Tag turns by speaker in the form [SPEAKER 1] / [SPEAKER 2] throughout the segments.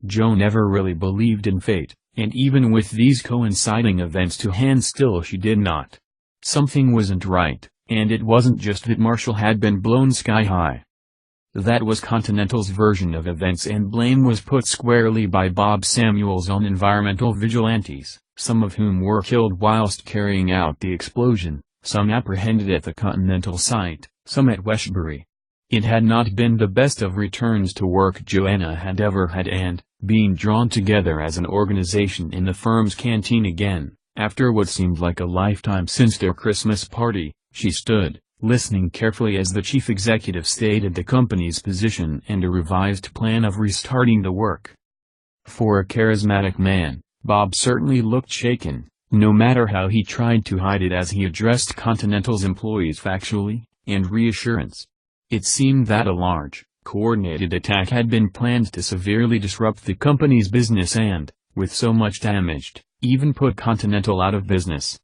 [SPEAKER 1] Joe never really believed in fate, and even with these coinciding events to hand still she did not. Something wasn't right, and it wasn't just that Marshall had been blown sky high. That was Continental's version of events, and blame was put squarely by Bob Samuels on environmental vigilantes, some of whom were killed whilst carrying out the explosion, some apprehended at the Continental site, some at Westbury. It had not been the best of returns to work Joanna had ever had, and, being drawn together as an organization in the firm's canteen again, after what seemed like a lifetime since their Christmas party, she stood, listening carefully as the chief executive stated the company's position and a revised plan of restarting the work. For a charismatic man, Bob certainly looked shaken, no matter how he tried to hide it as he addressed Continental's employees factually, and reassurance. It seemed that a large, coordinated attack had been planned to severely disrupt the company's business and, with so much damaged, even put Continental out of business.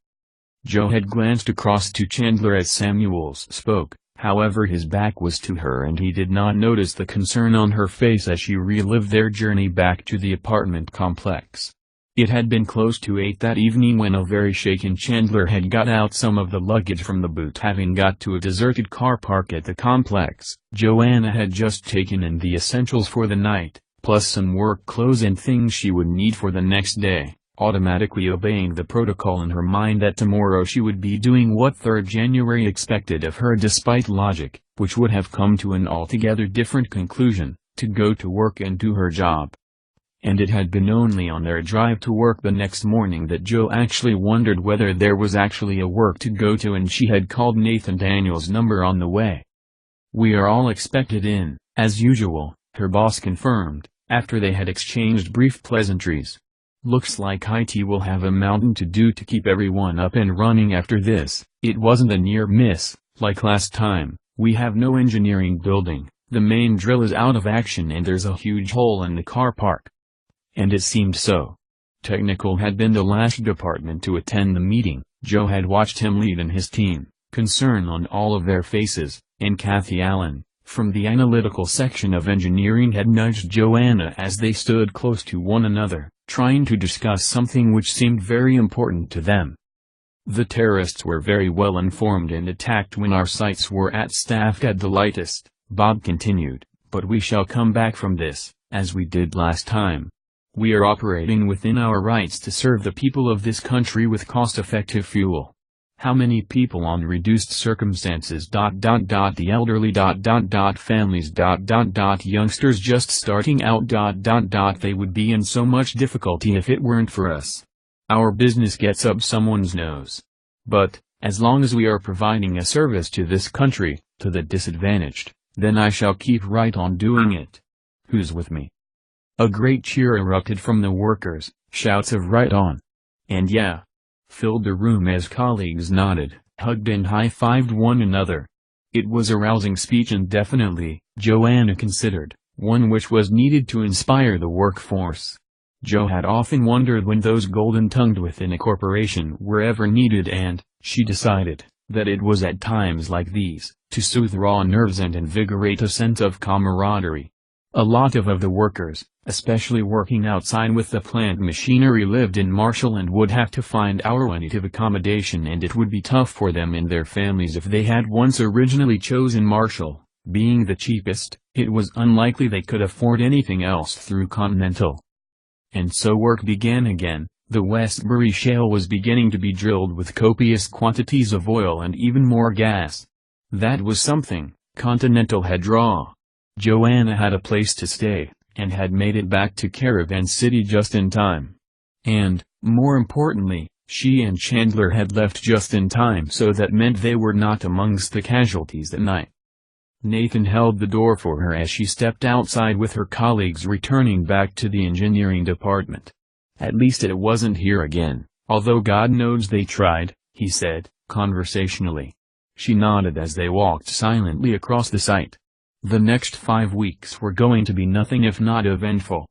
[SPEAKER 1] Joe had glanced across to Chandler as Samuels spoke, however his back was to her and he did not notice the concern on her face as she relived their journey back to the apartment complex. It had been close to 8 that evening when a very shaken Chandler had got out some of the luggage from the boot. Having got to a deserted car park at the complex, Joanna had just taken in the essentials for the night, plus some work clothes and things she would need for the next day, automatically obeying the protocol in her mind that tomorrow she would be doing what 3rd January expected of her despite logic, which would have come to an altogether different conclusion, to go to work and do her job. And it had been only on their drive to work the next morning that Joe actually wondered whether there was actually a work to go to, and she had called Nathan Daniels' number on the way. "We are all expected in, as usual," her boss confirmed, after they had exchanged brief pleasantries. "Looks like IT will have a mountain to do to keep everyone up and running after this. It wasn't a near miss, like last time. We have no engineering building, the main drill is out of action and there's a huge hole in the car park." And it seemed so. Technical had been the last department to attend the meeting. Joe had watched him lead and his team, concern on all of their faces, and Kathy Allen, from the analytical section of engineering, had nudged Joanna as they stood close to one another, trying to discuss something which seemed very important to them. "The terrorists were very well informed and attacked when our sights were staffed at the lightest," Bob continued, "but we shall come back from this, as we did last time. We are operating within our rights to serve the people of this country with cost-effective fuel. How many people on reduced circumstances ... the elderly ... families ... youngsters just starting out ... they would be in so much difficulty if it weren't for us. Our business gets up someone's nose. But, as long as we are providing a service to this country, to the disadvantaged, then I shall keep right on doing it. Who's with me?" A great cheer erupted from the workers, shouts of "right on" and "yeah" filled the room as colleagues nodded, hugged and high-fived one another. It was a rousing speech and definitely, Joanna considered, one which was needed to inspire the workforce. Joe had often wondered when those golden-tongued within a corporation were ever needed, and, she decided, that it was at times like these, to soothe raw nerves and invigorate a sense of camaraderie. A lot of the workers, especially working outside with the plant machinery, lived in Marshall and would have to find alternative accommodation, and it would be tough for them and their families if they had once originally chosen Marshall. Being the cheapest, it was unlikely they could afford anything else through Continental. And so work began again. The Westbury Shale was beginning to be drilled with copious quantities of oil and even more gas. That was something. Continental had draw. Joanna had a place to stay, and had made it back to Caravan City just in time. And, more importantly, she and Chandler had left just in time, so that meant they were not amongst the casualties that night. Nathan held the door for her as she stepped outside with her colleagues returning back to the engineering department. "At least it wasn't here again, although God knows they tried," he said, conversationally. She nodded as they walked silently across the site. The next 5 weeks were going to be nothing if not eventful.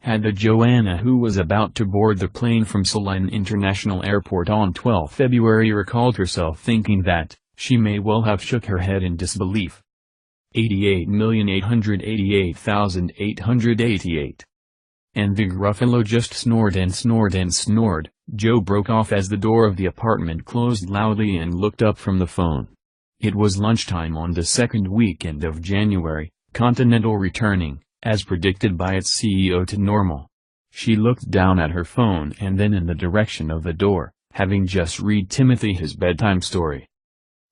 [SPEAKER 1] Had the Joanna who was about to board the plane from Saline International Airport on 12 February recalled herself thinking that, she may well have shook her head in disbelief. 88,888,888. And the Gruffalo just snored and snored and snored. Joe broke off as the door of the apartment closed loudly and looked up from the phone. It was lunchtime on the second weekend of January, Continental returning, as predicted by its CEO, to normal. She looked down at her phone and then in the direction of the door, having just read Timothy his bedtime story.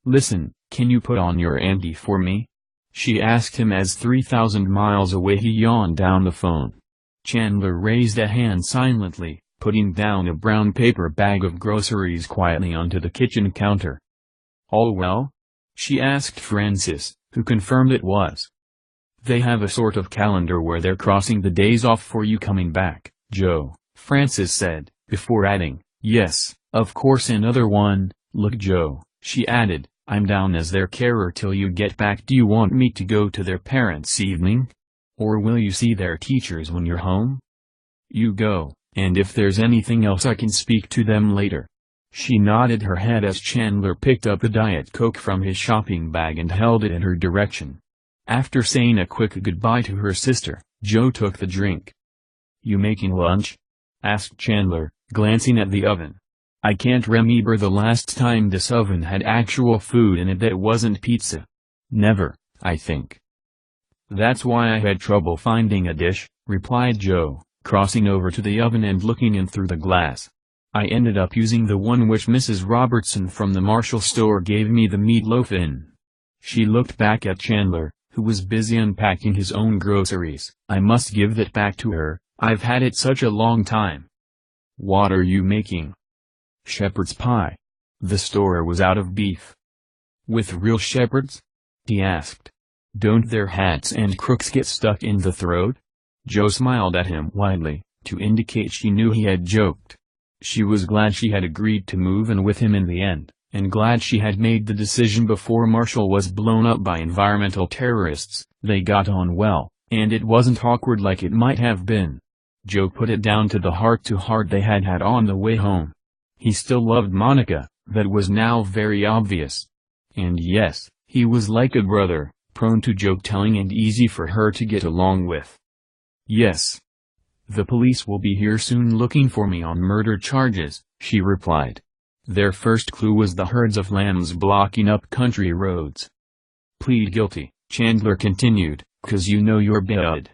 [SPEAKER 1] "Listen, can you put on your ante for me?" she asked him as 3,000 miles away he yawned down the phone. Chandler raised a hand silently, putting down a brown paper bag of groceries quietly onto the kitchen counter. "All well?" she asked Francis, who confirmed it was. "They have a sort of calendar where they're crossing the days off for you coming back, Joe," Francis said, before adding, "Yes, of course another one. Look Joe," she added, "I'm down as their carer till you get back. Do you want me to go to their parents' evening? Or will you see their teachers when you're home? You go, and if there's anything else I can speak to them later." She nodded her head as Chandler picked up a Diet Coke from his shopping bag and held it in her direction. After saying a quick goodbye to her sister, Joe took the drink. "You making lunch?" asked Chandler, glancing at the oven. "I can't remember the last time this oven had actual food in it that wasn't pizza. Never, I think." "That's why I had trouble finding a dish," replied Joe, crossing over to the oven and looking in through the glass. "I ended up using the one which Mrs. Robertson from the Marshall store gave me the meatloaf in." She looked back at Chandler, who was busy unpacking his own groceries. "I must give that back to her, I've had it such a long time." "What are you making?" "Shepherd's pie." The store was out of beef. "With real shepherds?" he asked. "Don't their hats and crooks get stuck in the throat?" Joe smiled at him widely, to indicate she knew he had joked. She was glad she had agreed to move in with him in the end, and glad she had made the decision before Marshall was blown up by environmental terrorists. They got on well, and it wasn't awkward like it might have been. Joe put it down to the heart-to-heart they had had on the way home. He still loved Monica, that was now very obvious. And yes, he was like a brother, prone to joke-telling and easy for her to get along with. "Yes. The police will be here soon looking for me on murder charges," she replied. Their first clue was the herds of lambs blocking up country roads. "Plead guilty," Chandler continued, "'cause you know you're bad."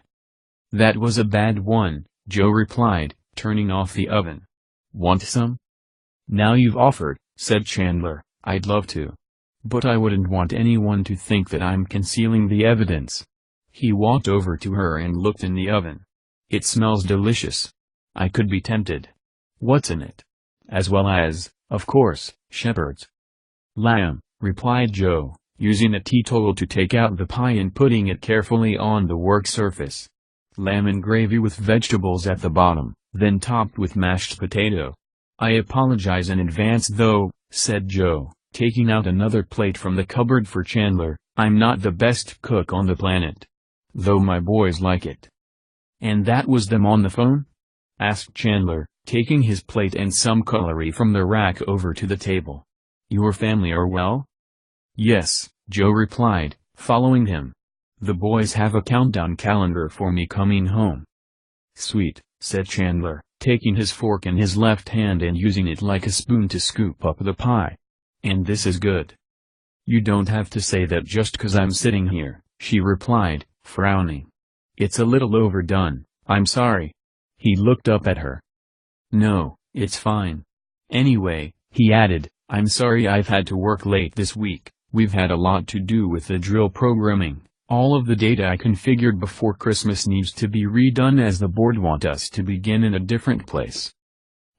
[SPEAKER 1] "That was a bad one," Joe replied, turning off the oven. "Want some?" "Now you've offered," said Chandler, "I'd love to. But I wouldn't want anyone to think that I'm concealing the evidence." He walked over to her and looked in the oven. "It smells delicious. I could be tempted." "What's in it?" "As well as, of course, shepherds." "Lamb," replied Joe, using a teetotal to take out the pie and putting it carefully on the work surface. "Lamb and gravy with vegetables at the bottom, then topped with mashed potato." "I apologize in advance though," said Joe, taking out another plate from the cupboard for Chandler. "I'm not the best cook on the planet. Though my boys like it." "And that was them on the phone?" asked Chandler, taking his plate and some cutlery from the rack over to the table. "Your family are well?" "Yes," Joe replied, following him. "The boys have a countdown calendar for me coming home." "Sweet," said Chandler, taking his fork in his left hand and using it like a spoon to scoop up the pie. "And this is good." "You don't have to say that just 'cause I'm sitting here," she replied, frowning. "It's a little overdone, I'm sorry." He looked up at her. "No, it's fine. Anyway," he added, "I'm sorry I've had to work late this week. We've had a lot to do with the drill programming. All of the data I configured before Christmas needs to be redone as the board want us to begin in a different place."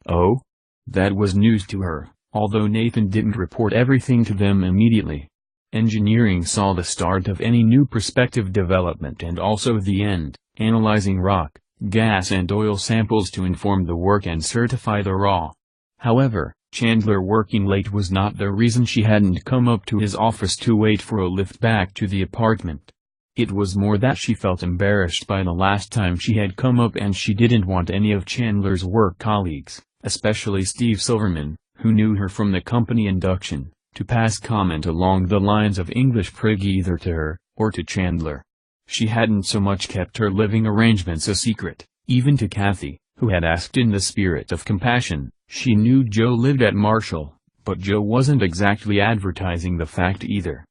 [SPEAKER 1] Oh? That was news to her, although Nathan didn't report everything to them immediately. Engineering saw the start of any new prospective development and also the end, analyzing rock, gas and oil samples to inform the work and certify the raw. However, Chandler working late was not the reason she hadn't come up to his office to wait for a lift back to the apartment. It was more that she felt embarrassed by the last time she had come up and she didn't want any of Chandler's work colleagues, especially Steve Silverman, who knew her from the company induction, to pass comment along the lines of English prig either to her, or to Chandler. She hadn't so much kept her living arrangements a secret, Even to Kathy, who had asked in the spirit of compassion, she knew Joe lived at Marshall, but Joe wasn't exactly advertising the fact either.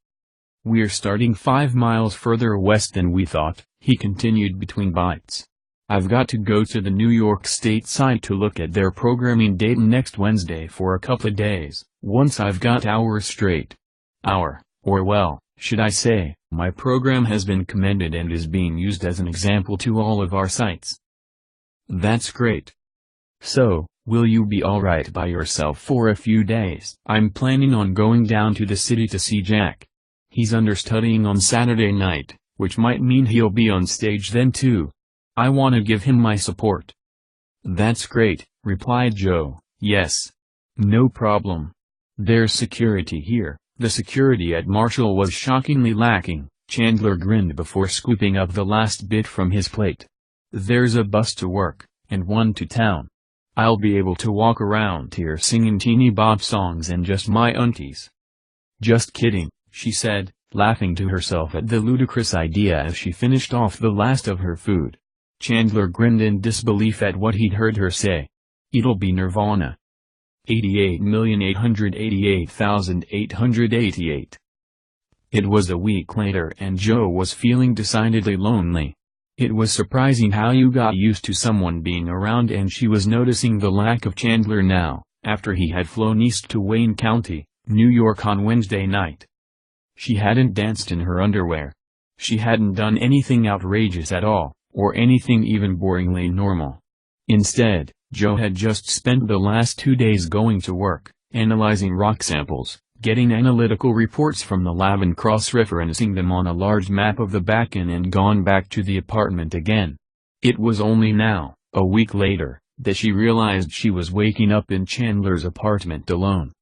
[SPEAKER 1] "We're starting 5 miles further west than we thought," he continued between bites. "I've got to go to the New York State site to look at their programming date next Wednesday for a couple of days, once I've got ours straight. Should I say, my program has been commended and is being used as an example to all of our sites." "That's great. So, will you be alright by yourself for a few days?" "I'm planning on going down to the city to see Jack. He's understudying on Saturday night, which might mean he'll be on stage then too. I want to give him my support." "That's great," replied Joe. "Yes. No problem. There's security here." The security at Marshall was shockingly lacking. Chandler grinned before scooping up the last bit from his plate. "There's a bus to work, and one to town. I'll be able to walk around here singing teeny bop songs and just my aunties." "Just kidding," she said, laughing to herself at the ludicrous idea as she finished off the last of her food. Chandler grinned in disbelief at what he'd heard her say. "It'll be Nirvana." 88,888,888. It was a week later and Joe was feeling decidedly lonely. It was surprising how you got used to someone being around, and she was noticing the lack of Chandler now, after he had flown east to Wayne County, New York on Wednesday night. She hadn't danced in her underwear. She hadn't done anything outrageous at all, or anything even boringly normal. Instead, Joe had just spent the last 2 days going to work, analyzing rock samples, getting analytical reports from the lab and cross-referencing them on a large map of the backend, and gone back to the apartment again. It was only now, a week later, that she realized she was waking up in Chandler's apartment alone.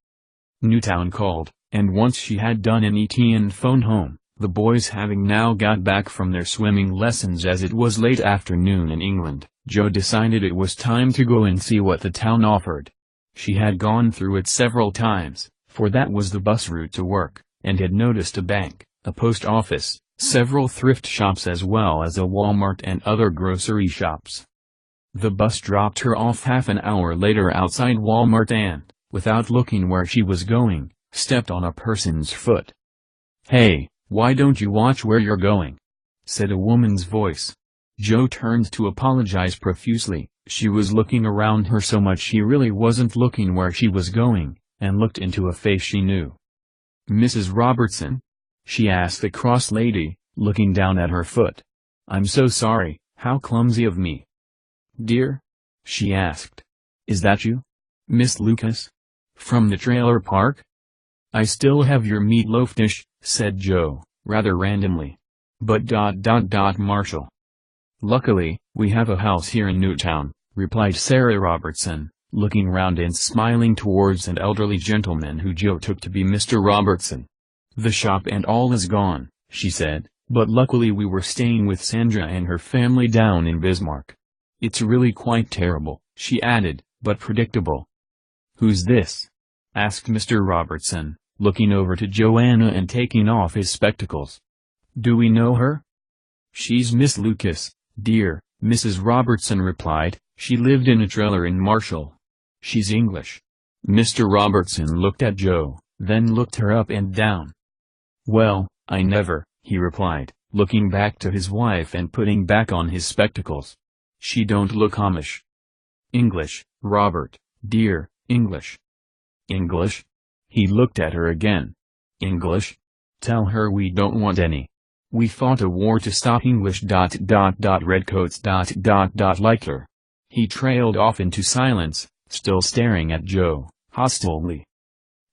[SPEAKER 1] Newtown called, and once she had done an ET and phoned home, the boys having now got back from their swimming lessons as it was late afternoon in England, Joe decided it was time to go and see what the town offered. She had gone through it several times, for that was the bus route to work, and had noticed a bank, a post office, several thrift shops as well as a Walmart and other grocery shops. The bus dropped her off half an hour later outside Walmart and, without looking where she was going, stepped on a person's foot. "Hey, why don't you watch where you're going?" said a woman's voice. Joe turned to apologize profusely. She was looking around her so much she really wasn't looking where she was going, and looked into a face she knew. "Mrs. Robertson?" she asked the cross lady, looking down at her foot. "I'm so sorry, how clumsy of me." "Dear?" she asked. "Is that you? Miss Lucas? From the trailer park?" "I still have your meatloaf dish," said Joe, rather randomly. "But Marshall." "Luckily, we have a house here in Newtown," replied Sarah Robertson, looking round and smiling towards an elderly gentleman who Joe took to be Mr. Robertson. "The shop and all is gone," she said, "but luckily we were staying with Sandra and her family down in Bismarck. It's really quite terrible," she added, "but predictable." "Who's this?" asked Mr. Robertson, looking over to Joanna and taking off his spectacles. "Do we know her?" "She's Miss Lucas, dear," Mrs. Robertson replied. "She lived in a trailer in Marshall. She's English." Mr. Robertson looked at Joe, then looked her up and down. "Well, I never," he replied, looking back to his wife and putting back on his spectacles. "She don't look Amish." "English, Robert, dear, English." "English?" He looked at her again. "English? Tell her we don't want any. We fought a war to stop English. Redcoats. Like her." He trailed off into silence, still staring at Joe, hostilely.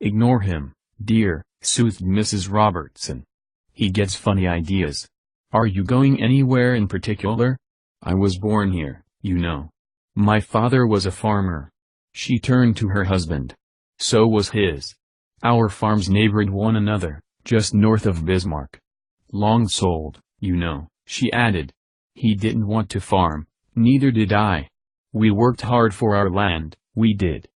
[SPEAKER 1] "Ignore him, dear," soothed Mrs. Robertson. "He gets funny ideas. Are you going anywhere in particular? I was born here, you know. My father was a farmer." She turned to her husband. "So was his. Our farms neighbored one another, just north of Bismarck. Long sold, you know," she added. "He didn't want to farm, neither did I. We worked hard for our land, we did."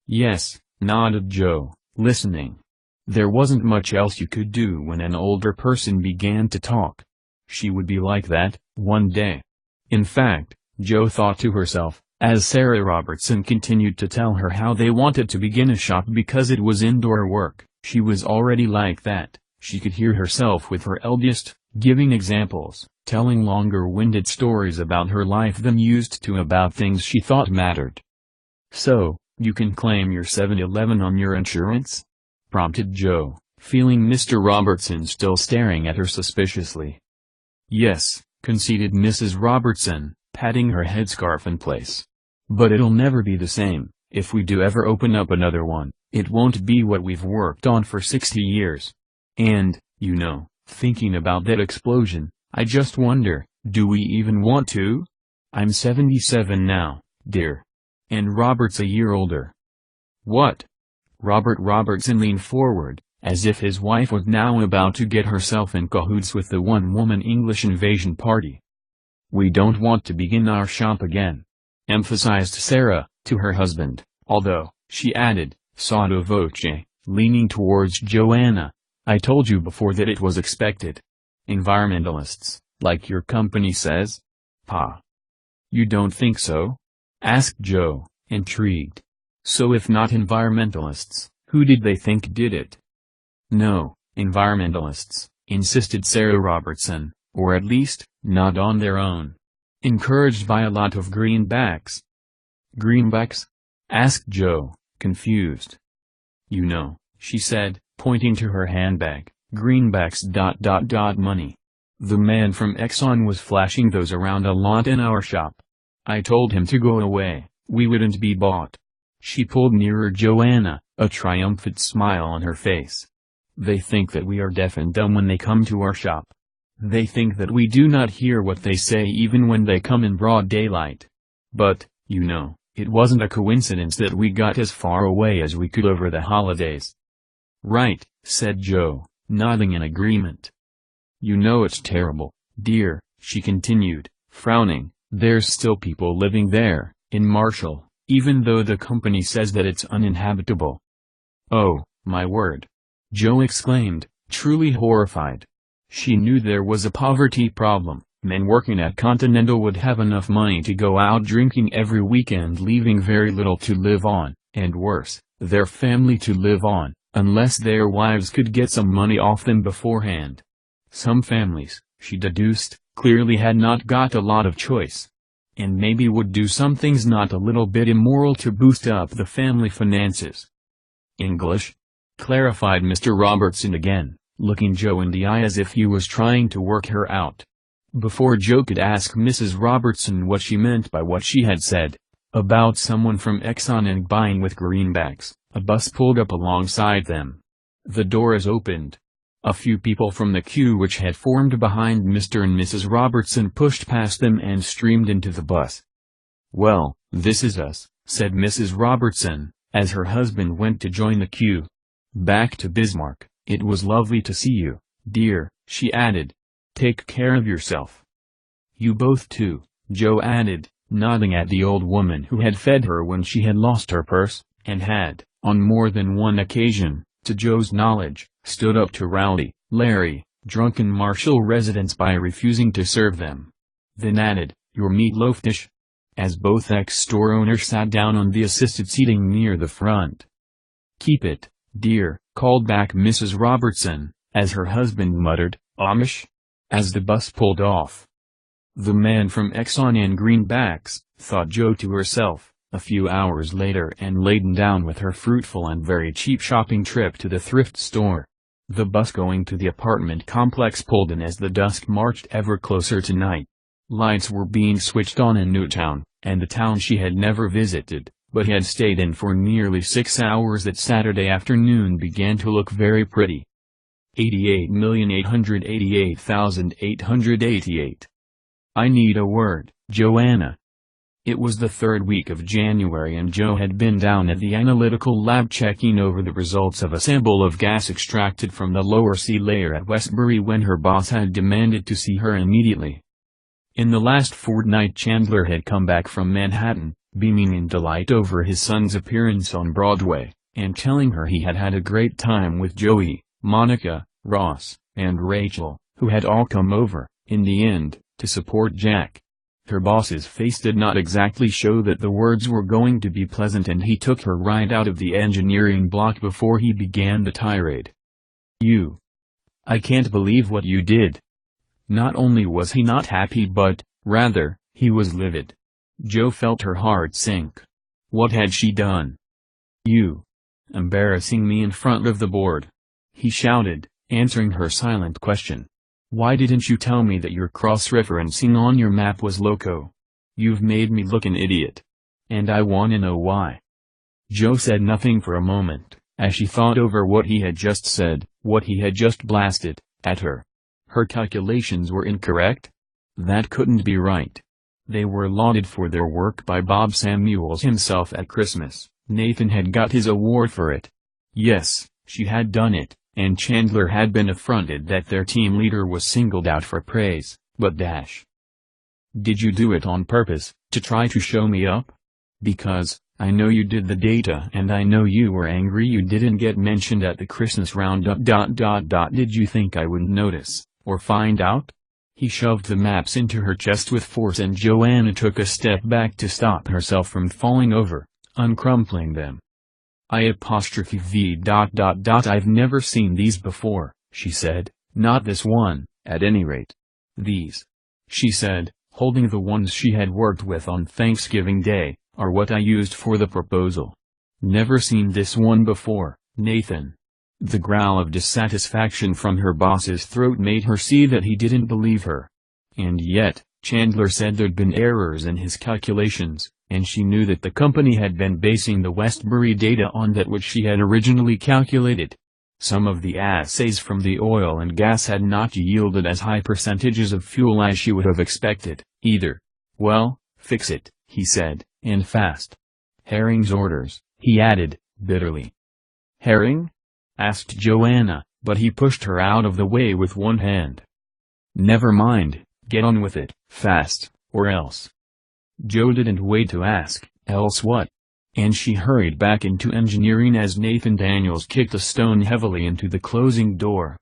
[SPEAKER 1] "Yes," nodded Joe, listening. There wasn't much else you could do when an older person began to talk. She would be like that, one day. In fact, Jo thought to herself, as Sarah Robertson continued to tell her how they wanted to begin a shop because it was indoor work. She was already like that. She could hear herself with her eldest, giving examples, telling longer-winded stories about her life than used to about things she thought mattered. "So, you can claim your 7-Eleven on your insurance?" prompted Jo, feeling Mr. Robertson still staring at her suspiciously. "Yes," conceded Mrs. Robertson, patting her headscarf in place. "But it'll never be the same. If we do ever open up another one, it won't be what we've worked on for 60 years. And, you know, thinking about that explosion, I just wonder, do we even want to? I'm 77 now, dear. And Robert's a year older." "What?" Robert Robertson leaned forward, as if his wife was now about to get herself in cahoots with the one-woman English invasion party. "We don't want to begin our shop again," emphasized Sarah, to her husband, although, she added, sotto voce, leaning towards Joanna, "I told you before that it was expected. Environmentalists, like your company says?" "Pa. You don't think so?" asked Jo, intrigued. "So if not environmentalists, who did they think did it?" "No, environmentalists," insisted Sarah Robertson, "or at least, not on their own. Encouraged by a lot of greenbacks." "Greenbacks?" asked Jo, confused. "You know," she said, pointing to her handbag, "greenbacks ... money. The man from Exxon was flashing those around a lot in our shop. I told him to go away, we wouldn't be bought." She pulled nearer Joanna, a triumphant smile on her face. "They think that we are deaf and dumb when they come to our shop. They think that we do not hear what they say even when they come in broad daylight. But, you know, it wasn't a coincidence that we got as far away as we could over the holidays." "Right," said Jo, nodding in agreement. "You know it's terrible, dear," she continued, frowning, "there's still people living there, in Marshall, even though the company says that it's uninhabitable." "Oh, my word!" Jo exclaimed, truly horrified. She knew there was a poverty problem. Men working at Continental would have enough money to go out drinking every weekend, leaving very little to live on, and worse, their family to live on, unless their wives could get some money off them beforehand. Some families, she deduced, clearly had not got a lot of choice. And maybe would do some things not a little bit immoral to boost up the family finances. "English?" clarified Mr. Robertson again, looking Jo in the eye as if he was trying to work her out. Before Jo could ask Mrs. Robertson what she meant by what she had said, about someone from Exxon and buying with greenbacks, a bus pulled up alongside them. The doors opened. A few people from the queue which had formed behind Mr. and Mrs. Robertson pushed past them and streamed into the bus. "Well, this is us," said Mrs. Robertson, as her husband went to join the queue. "Back to Bismarck. It was lovely to see you, dear," she added. "Take care of yourself." "You both too," Jo added, nodding at the old woman who had fed her when she had lost her purse, and had, on more than one occasion, to Jo's knowledge, stood up to rowdy, Larry, drunken Marshall residents by refusing to serve them. Then added, "Your meatloaf dish?" as both ex-store owners sat down on the assisted seating near the front. "Keep it, dear," called back Mrs. Robertson, as her husband muttered, "Amish?" as the bus pulled off. The man from Exxon and greenbacks, thought Jo to herself, a few hours later, and laden down with her fruitful and very cheap shopping trip to the thrift store. The bus going to the apartment complex pulled in as the dusk marched ever closer to night. Lights were being switched on in Newtown, and the town she had never visited, but had stayed in for nearly 6 hours that Saturday afternoon, began to look very pretty. 88,888,888. "I need a word, Joanna." It was the third week of January and Jo had been down at the analytical lab checking over the results of a sample of gas extracted from the lower sea layer at Westbury when her boss had demanded to see her immediately. In the last fortnight Chandler had come back from Manhattan, beaming in delight over his son's appearance on Broadway, and telling her he had had a great time with Joey, Monica, Ross, and Rachel, who had all come over, in the end, to support Jack. Her boss's face did not exactly show that the words were going to be pleasant, and he took her right out of the engineering block before he began the tirade. I can't believe what you did. Not only was he not happy but, rather, he was livid. Joe felt her heart sink. What had she done? You. Embarrassing me in front of the board. He shouted, answering her silent question. Why didn't you tell me that your cross-referencing on your map was loco? You've made me look an idiot. And I wanna know why. Joe said nothing for a moment, as she thought over what he had just said, what he had just blasted at her. Her calculations were incorrect? That couldn't be right. They were lauded for their work by Bob Samuels himself at Christmas. Nathan had got his award for it. Yes, she had done it, and Chandler had been affronted that their team leader was singled out for praise, but Did you do it on purpose, to try to show me up? Because, I know you did the data and I know you were angry you didn't get mentioned at the Christmas roundup. Did you think I wouldn't notice, or find out? He shoved the maps into her chest with force, and Joanna took a step back to stop herself from falling over, uncrumpling them. I've never seen these before, she said, not this one, at any rate. These, she said, holding the ones she had worked with on Thanksgiving Day, are what I used for the proposal. Never seen this one before, Nathan. The growl of dissatisfaction from her boss's throat made her see that he didn't believe her. And yet, Chandler said there'd been errors in his calculations, and she knew that the company had been basing the Westbury data on that which she had originally calculated. Some of the assays from the oil and gas had not yielded as high percentages of fuel as she would have expected, either. Well, fix it, he said, and fast. Herring's orders, he added, bitterly. Herring? Asked Joanna, but he pushed her out of the way with one hand. Never mind, get on with it, fast, or else. Joe didn't wait to ask, else what? And she hurried back into engineering as Nathan Daniels kicked a stone heavily into the closing door.